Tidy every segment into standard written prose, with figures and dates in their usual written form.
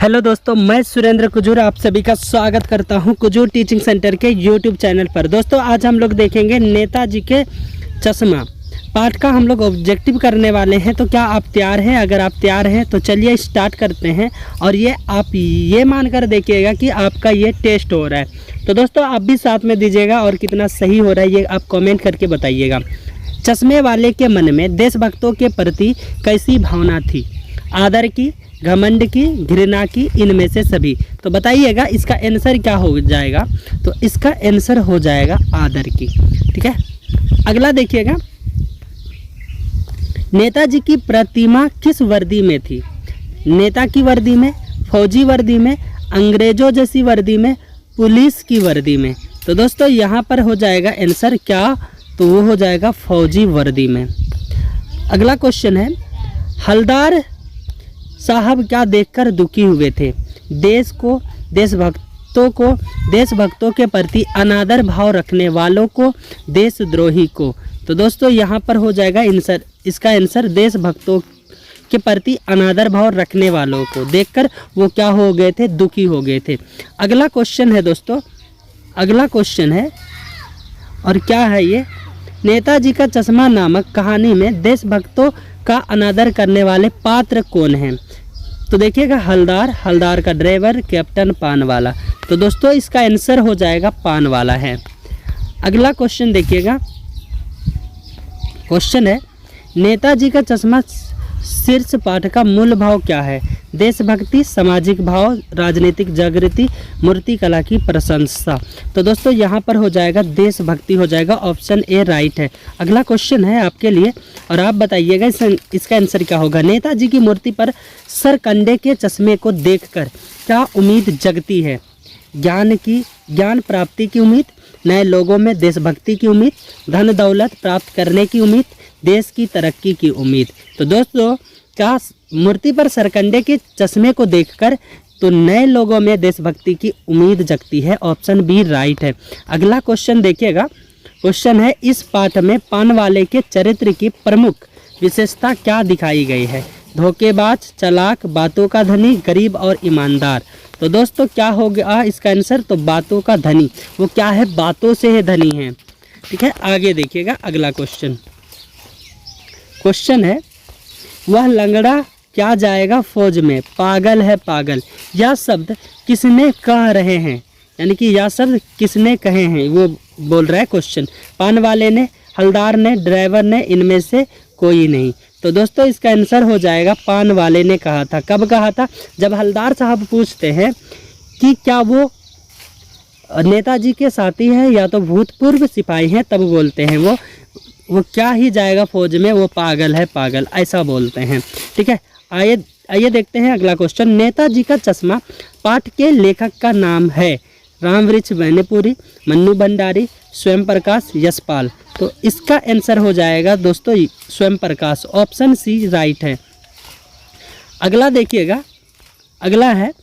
Hello दोस्तों, मैं सुरेंद्र कुजूर आप सभी का स्वागत करता हूं कुजूर टीचिंग सेंटर के यूट्यूब चैनल पर। दोस्तों आज हम लोग देखेंगे नेताजी के चश्मा पाठ का हम लोग ऑब्जेक्टिव करने वाले हैं। तो क्या आप तैयार हैं? अगर आप तैयार हैं तो चलिए स्टार्ट करते हैं। और ये आप ये मानकर देखिएगा कि आपका ये टेस्ट हो रहा है। तो दोस्तों आप भी साथ में दीजिएगा और कितना सही हो रहा है ये आप कमेंट करके बताइएगा। चश्मे वाले के मन में देशभक्तों के प्रति कैसी भावना थी? आदर की, घमंड की, घृणा की, इनमें से सभी। तो बताइएगा इसका आंसर क्या हो जाएगा। तो इसका आंसर हो जाएगा आदर की। ठीक है, अगला देखिएगा, नेताजी की प्रतिमा किस वर्दी में थी? नेता की वर्दी में, फौजी वर्दी में, अंग्रेजों जैसी वर्दी में, पुलिस की वर्दी में। तो दोस्तों यहाँ पर हो जाएगा आंसर क्या? तो वो हो जाएगा फौजी वर्दी में। अगला क्वेश्चन है, हलदार साहब क्या देखकर दुखी हुए थे? देश को, देशभक्तों के प्रति अनादर भाव रखने वालों को, देशद्रोही को। तो दोस्तों यहाँ पर हो जाएगा आंसर, इसका आंसर देशभक्तों के प्रति अनादर भाव रखने वालों को देखकर वो क्या हो गए थे? दुखी हो गए थे। अगला क्वेश्चन है दोस्तों, अगला क्वेश्चन है और क्या है ये? नेताजी का चश्मा नामक कहानी में देशभक्तों का अनादर करने वाले पात्र कौन हैं? तो देखिएगा, हलदार का ड्राइवर, कैप्टन, पान वाला। तो दोस्तों इसका आंसर हो जाएगा पान वाला है। अगला क्वेश्चन देखिएगा, क्वेश्चन है, नेताजी का चश्मा शीर्ष पाठ का मूल भाव क्या है? देशभक्ति, सामाजिक भाव, राजनीतिक जागृति, मूर्ति कला की प्रशंसा। तो दोस्तों यहाँ पर हो जाएगा देशभक्ति हो जाएगा, ऑप्शन ए राइट है। अगला क्वेश्चन है आपके लिए और आप बताइएगा इसका आंसर क्या होगा। नेताजी की मूर्ति पर सरकंडे के चश्मे को देखकर क्या उम्मीद जगती है? ज्ञान प्राप्ति की उम्मीद, नए लोगों में देशभक्ति की उम्मीद, धन दौलत प्राप्त करने की उम्मीद, देश की तरक्की की उम्मीद। तो दोस्तों क्या मूर्ति पर सरकंडे के चश्मे को देखकर तो नए लोगों में देशभक्ति की उम्मीद जगती है, ऑप्शन बी राइट है। अगला क्वेश्चन देखिएगा, क्वेश्चन है, इस पाठ में पान वाले के चरित्र की प्रमुख विशेषता क्या दिखाई गई है? धोखेबाज, चालाक, बातों का धनी, गरीब और ईमानदार। तो दोस्तों क्या हो गया इसका आंसर? तो बातों का धनी। वो क्या है? बातों से ही धनी है। ठीक है, आगे देखिएगा अगला क्वेश्चन। क्वेश्चन है, वह लंगड़ा क्या जाएगा फौज में? पागल है पागल। यह शब्द किसने कह रहे हैं? यानी कि यह शब्द किसने कहे हैं वो बोल रहा है क्वेश्चन। पान वाले ने, हलदार ने, ड्राइवर ने, इनमें से कोई नहीं। तो दोस्तों इसका आंसर हो जाएगा पान वाले ने कहा था। कब कहा था? जब हलदार साहब पूछते हैं कि क्या वो नेताजी के साथी हैं या तो भूतपूर्व सिपाही हैं, तब बोलते हैं वो क्या ही जाएगा फौज में, वो पागल है पागल, ऐसा बोलते हैं। ठीक है, आइए देखते हैं अगला क्वेश्चन। नेताजी का चश्मा पाठ के लेखक का नाम है? रामवृक्ष बैनीपुरी, मन्नू भंडारी, स्वयं प्रकाश, यशपाल। तो इसका आंसर हो जाएगा दोस्तों स्वयं प्रकाश, ऑप्शन सी राइट है। अगला देखिएगा, अगला है,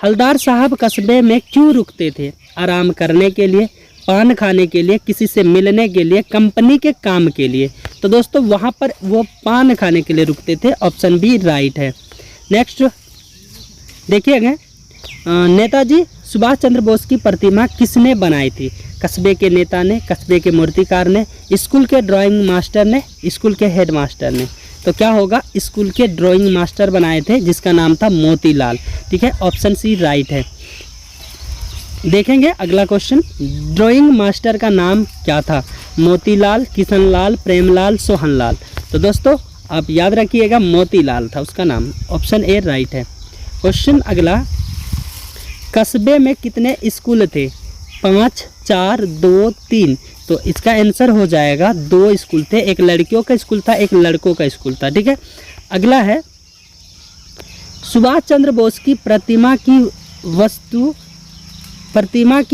हलदार साहब कस्बे में क्यों रुकते थे? आराम करने के लिए, पान खाने के लिए, किसी से मिलने के लिए, कंपनी के काम के लिए। तो दोस्तों वहाँ पर वो पान खाने के लिए रुकते थे, ऑप्शन बी राइट है। नेक्स्ट देखिएगा, नेताजी सुभाष चंद्र बोस की प्रतिमा किसने बनाई थी? कस्बे के नेता ने, कस्बे के मूर्तिकार ने, स्कूल के ड्राइंग मास्टर ने, स्कूल के हेड मास्टर ने। तो क्या होगा? स्कूल के ड्राइंग मास्टर बनाए थे जिसका नाम था मोतीलाल। ठीक है, ऑप्शन सी राइट है। देखेंगे अगला क्वेश्चन, ड्राइंग मास्टर का नाम क्या था? मोतीलाल, किशनलाल, प्रेमलाल, सोहनलाल। तो दोस्तों आप याद रखिएगा मोतीलाल था उसका नाम, ऑप्शन ए राइट है। क्वेश्चन अगला, कस्बे में कितने स्कूल थे? 5, 4, 2, 3। तो इसका आंसर हो जाएगा 2 स्कूल थे, एक लड़कियों का स्कूल था, एक लड़कों का स्कूल था। ठीक है, अगला है, सुभाष चंद्र बोस की प्रतिमा की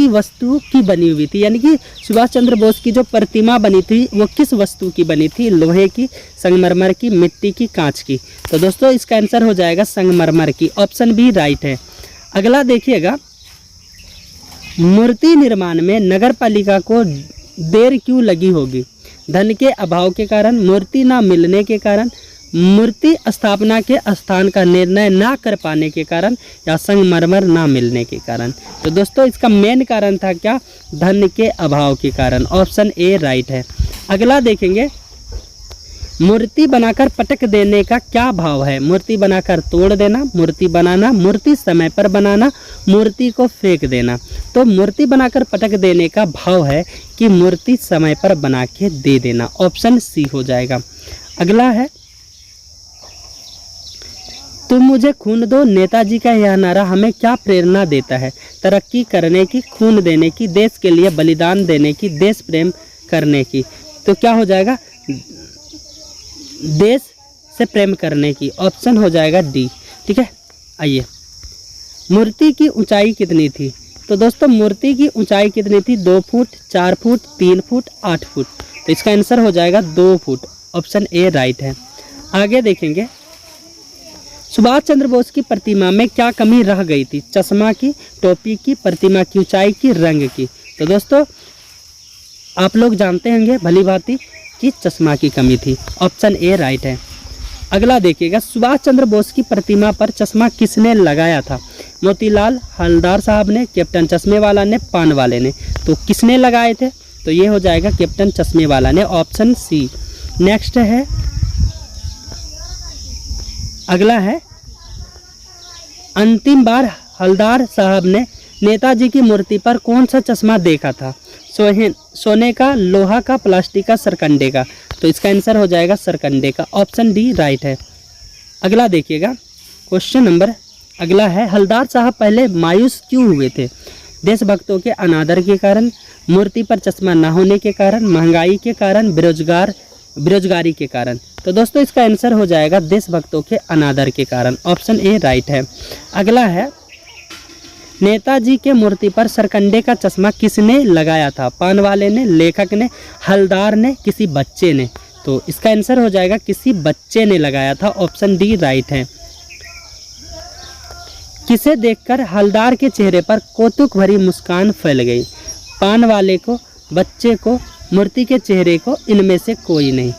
वस्तु की बनी हुई थी। यानी कि सुभाष चंद्र बोस की जो प्रतिमा बनी थी वो किस वस्तु की बनी थी? लोहे की, संगमरमर की, मिट्टी की, कांच की। तो दोस्तों इसका आंसर हो जाएगा संगमरमर की, ऑप्शन बी राइट है। अगला देखिएगा, मूर्ति निर्माण में नगर पालिका को देर क्यों लगी होगी? धन के अभाव के कारण, मूर्ति ना मिलने के कारण, मूर्ति स्थापना के स्थान का निर्णय ना कर पाने के कारण या संगमरमर ना मिलने के कारण। तो दोस्तों इसका मेन कारण था क्या? धन के अभाव के कारण। ऑप्शन ए राइट है। अगला देखेंगे, मूर्ति बनाकर पटक देने का क्या भाव है? मूर्ति बनाकर तोड़ देना, मूर्ति बनाना, मूर्ति समय पर बनाना, मूर्ति को फेंक देना। तो मूर्ति बनाकर पटक देने का भाव है कि मूर्ति समय पर बना के दे देना। ऑप्शन सी हो जाएगा। अगला है, तुम मुझे खून दो, नेताजी का यह नारा हमें क्या प्रेरणा देता है? तरक्की करने की, खून देने की, देश के लिए बलिदान देने की, देश प्रेम करने की। तो क्या हो जाएगा? देश से प्रेम करने की। ऑप्शन हो जाएगा डी। ठीक है, आइए, मूर्ति की ऊंचाई कितनी थी? तो दोस्तों मूर्ति की ऊंचाई कितनी थी? 2 फुट, 4 फुट, 3 फुट, 8 फुट। तो इसका आंसर हो जाएगा 2 फुट। ऑप्शन ए राइट है। आगे देखेंगे, सुभाष चंद्र बोस की प्रतिमा में क्या कमी रह गई थी? चश्मा की, टोपी की, प्रतिमा की ऊंचाई की, रंग की। तो दोस्तों आप लोग जानते होंगे भली भांति कि चश्मा की कमी थी। ऑप्शन ए राइट है। अगला देखिएगा, सुभाष चंद्र बोस की प्रतिमा पर चश्मा किसने लगाया था? मोतीलाल, हवलदार साहब ने, कैप्टन चश्मे वाला ने, पान वाले ने। तो किसने लगाए थे? तो ये हो जाएगा कैप्टन चश्मे वाला ने। Option C. नेक्स्ट है, अगला है, अंतिम बार हवलदार साहब ने नेताजी की मूर्ति पर कौन सा चश्मा देखा था? सोने का, लोहा का, प्लास्टिक का, सरकंडे का। तो इसका आंसर हो जाएगा सरकंडे का। ऑप्शन डी राइट है। अगला देखिएगा, क्वेश्चन नंबर अगला है, हवलदार साहब पहले मायूस क्यों हुए थे? देशभक्तों के अनादर के कारण, मूर्ति पर चश्मा न होने के कारण, महंगाई के कारण, बेरोजगारी के कारण। तो दोस्तों इसका आंसर हो जाएगा देशभक्तों के अनादर के कारण। ऑप्शन ए राइट है। अगला है, नेताजी के मूर्ति पर सरकंडे का चश्मा किसने लगाया था? पान वाले ने, लेखक ने, हवलदार ने, किसी बच्चे ने। तो इसका आंसर हो जाएगा किसी बच्चे ने लगाया था। ऑप्शन डी राइट है। किसे देखकर हवलदार के चेहरे पर कौतुक भरी मुस्कान फैल गई? पान वाले को, बच्चे को, मूर्ति के चेहरे को, इनमें से कोई नहीं।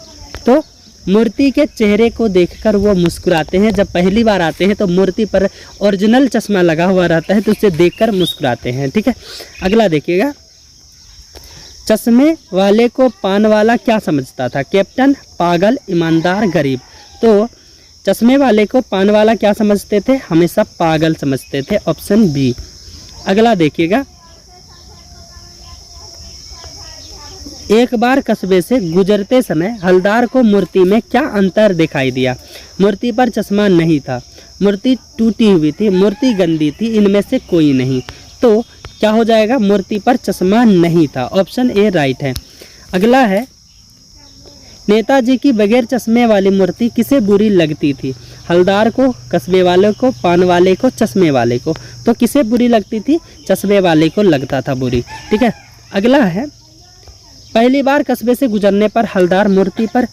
तो मूर्ति के चेहरे को देखकर वो मुस्कुराते हैं। जब पहली बार आते हैं तो मूर्ति पर ओरिजिनल चश्मा लगा हुआ रहता है, तो उसे देखकर मुस्कुराते हैं। ठीक है, अगला देखिएगा, चश्मे वाले को पान वाला क्या समझता था? कैप्टन, पागल, ईमानदार, गरीब। तो चश्मे वाले को पान वाला क्या समझते थे? हमेशा पागल समझते थे। Option B. अगला देखिएगा, एक बार कस्बे से गुजरते समय हवलदार को मूर्ति में क्या अंतर दिखाई दिया? मूर्ति पर चश्मा नहीं था, मूर्ति टूटी हुई थी, मूर्ति गंदी थी, इनमें से कोई नहीं। तो क्या हो जाएगा? मूर्ति पर चश्मा नहीं था। ऑप्शन ए राइट है। अगला है, नेताजी की बगैर चश्मे वाली मूर्ति किसे बुरी लगती थी? हवलदार को, कस्बे वाले को, पान वाले को, चश्मे वाले को। तो किसे बुरी लगती थी? चश्मे वाले को लगता था बुरी। ठीक है, अगला है, पहली बार कस्बे से गुजरने पर हवलदार मूर्ति पर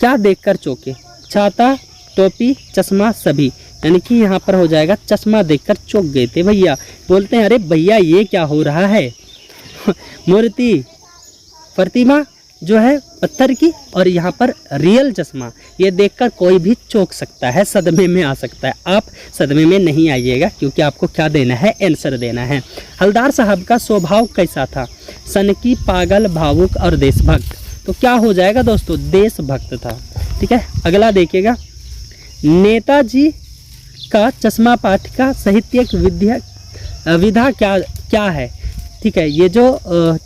क्या देखकर चौंके? छाता, टोपी, चश्मा, सभी। यानी कि यहाँ पर हो जाएगा चश्मा देखकर चौंक गए थे भैया। बोलते हैं अरे भैया ये क्या हो रहा है? मूर्ति, प्रतिमा जो है पत्थर की, और यहाँ पर रियल चश्मा, ये देखकर कोई भी चौंक सकता है, सदमे में आ सकता है। आप सदमे में नहीं आइएगा, क्योंकि आपको क्या देना है? आंसर देना है। हवलदार साहब का स्वभाव कैसा था? सनकी, पागल, भावुक और देशभक्त। तो क्या हो जाएगा दोस्तों? देशभक्त था। ठीक है, अगला देखिएगा, नेताजी का चश्मा पाठ का साहित्यिक विधा क्या है? ठीक है, ये जो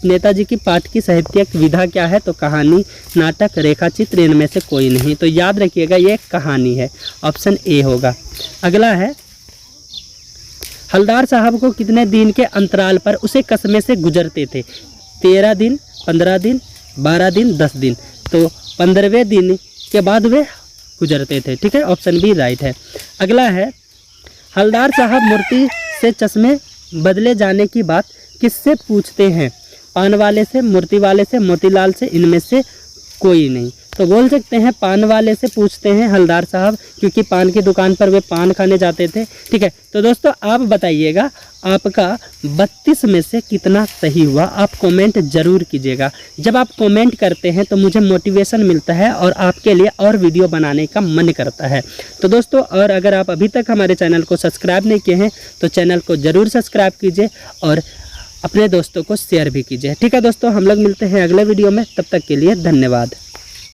नेताजी की पाठ की साहित्यिक विधा क्या है? तो कहानी, नाटक, रेखाचित्र, इनमें से कोई नहीं। तो याद रखिएगा ये कहानी है। ऑप्शन ए होगा। अगला है, हवलदार साहब को कितने दिन के अंतराल पर उसे कस्बे से गुजरते थे? 13 दिन, 15 दिन, 12 दिन, 10 दिन। तो 15वें दिन के बाद वे गुजरते थे। ठीक है, ऑप्शन बी राइट है। अगला है, हवलदार साहब मूर्ति से चश्मे बदले जाने की बात किससे पूछते हैं? पान वाले से, मूर्ति वाले से, मोतीलाल से, इनमें से कोई नहीं। तो बोल सकते हैं पान वाले से पूछते हैं हलदार साहब, क्योंकि पान की दुकान पर वे पान खाने जाते थे। ठीक है, तो दोस्तों आप बताइएगा आपका 32 में से कितना सही हुआ, आप कमेंट ज़रूर कीजिएगा। जब आप कमेंट करते हैं तो मुझे मोटिवेशन मिलता है और आपके लिए और वीडियो बनाने का मन करता है। तो दोस्तों, और अगर आप अभी तक हमारे चैनल को सब्सक्राइब नहीं किए हैं तो चैनल को ज़रूर सब्सक्राइब कीजिए और अपने दोस्तों को शेयर भी कीजिए। ठीक है दोस्तों, हम लोग मिलते हैं अगले वीडियो में, तब तक के लिए धन्यवाद।